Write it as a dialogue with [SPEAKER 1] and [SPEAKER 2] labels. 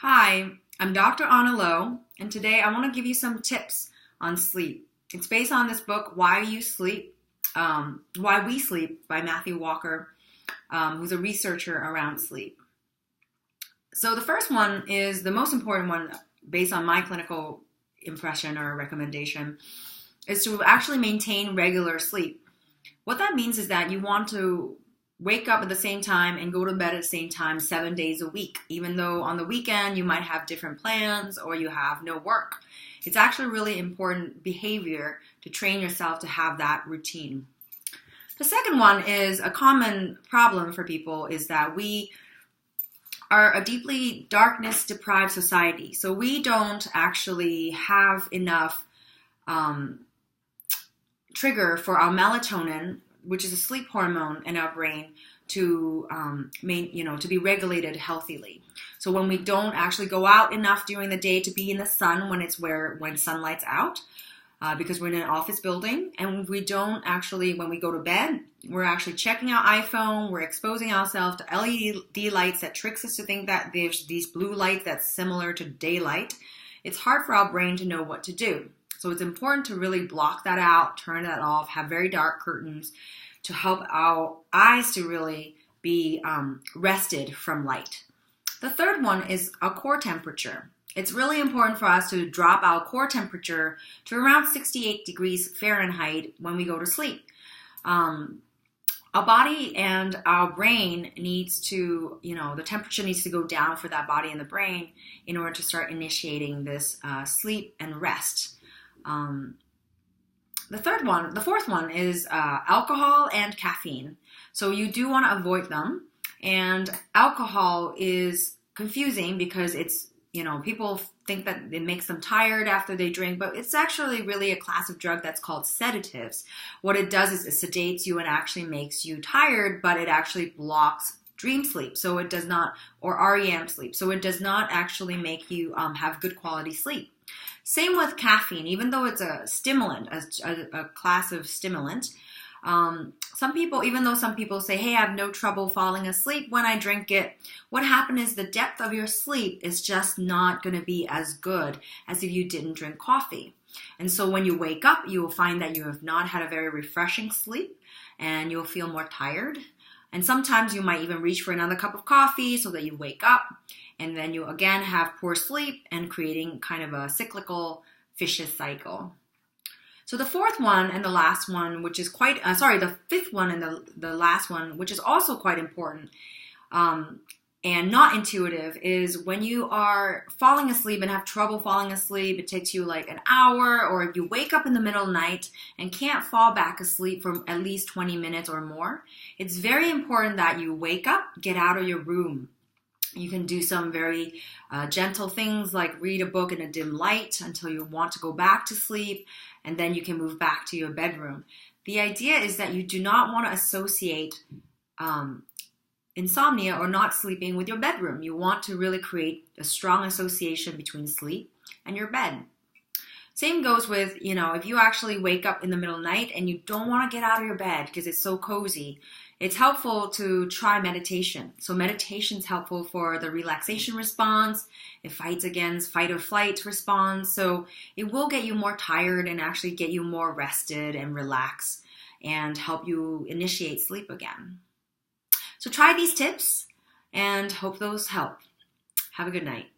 [SPEAKER 1] Hi, I'm Dr. Anna Lowe, and today I want to give you some tips on sleep. It's based on this book, Why We Sleep by Matthew Walker, who's a researcher around sleep. So the first one is the most important one based on my clinical impression or recommendation is to actually maintain regular sleep. What that means is that you want to wake up at the same time and go to bed at the same time 7 days a week, even though on the weekend you might have different plans or you have no work. It's actually really important behavior to train yourself to have that routine. The second one is a common problem for people is that we are a deeply darkness deprived society. So we don't actually have enough trigger for our melatonin, which is a sleep hormone in our brain, to to be regulated healthily. So when we don't actually go out enough during the day to be in the sun when sunlight's out, because we're in an office building, and we don't actually, when we go to bed, we're actually checking our iPhone, we're exposing ourselves to LED lights that tricks us to think that there's these blue lights that's similar to daylight. It's hard for our brain to know what to do. So it's important to really block that out, turn that off, have very dark curtains to help our eyes to really be rested from light. The third one is our core temperature. It's really important for us to drop our core temperature to around 68 degrees Fahrenheit when we go to sleep. Our body and our brain needs to, the temperature needs to go down for that body and the brain in order to start initiating this sleep and rest. The fourth one is alcohol and caffeine. So you do want to avoid them. And alcohol is confusing because it's, people think that it makes them tired after they drink, but it's actually really a class of drug that's called sedatives. What it does is it sedates you and actually makes you tired, but it actually blocks dream sleep. So it does not, or REM sleep. So it does not actually make you have good quality sleep. Same with caffeine, even though it's a stimulant, a class of stimulant. Some people say, hey, I have no trouble falling asleep when I drink it. What happened is the depth of your sleep is just not going to be as good as if you didn't drink coffee. And so when you wake up, you will find that you have not had a very refreshing sleep and you'll feel more tired. And sometimes you might even reach for another cup of coffee so that you wake up. And then you again have poor sleep and creating kind of a cyclical vicious cycle. So the fourth one and the last one, the fifth one and the last one, which is also quite important and not intuitive, is when you are falling asleep and have trouble falling asleep, it takes you like an hour, or if you wake up in the middle of the night and can't fall back asleep for at least 20 minutes or more, it's very important that you wake up, get out of your room. You can do some very gentle things like read a book in a dim light until you want to go back to sleep, and then you can move back to your bedroom. The idea is that you do not want to associate insomnia or not sleeping with your bedroom. You want to really create a strong association between sleep and your bed. Same goes with, if you actually wake up in the middle of the night and you don't want to get out of your bed because it's so cozy, it's helpful to try meditation. So meditation is helpful for the relaxation response. It fights against fight or flight response. So it will get you more tired and actually get you more rested and relaxed and help you initiate sleep again. So try these tips and hope those help. Have a good night.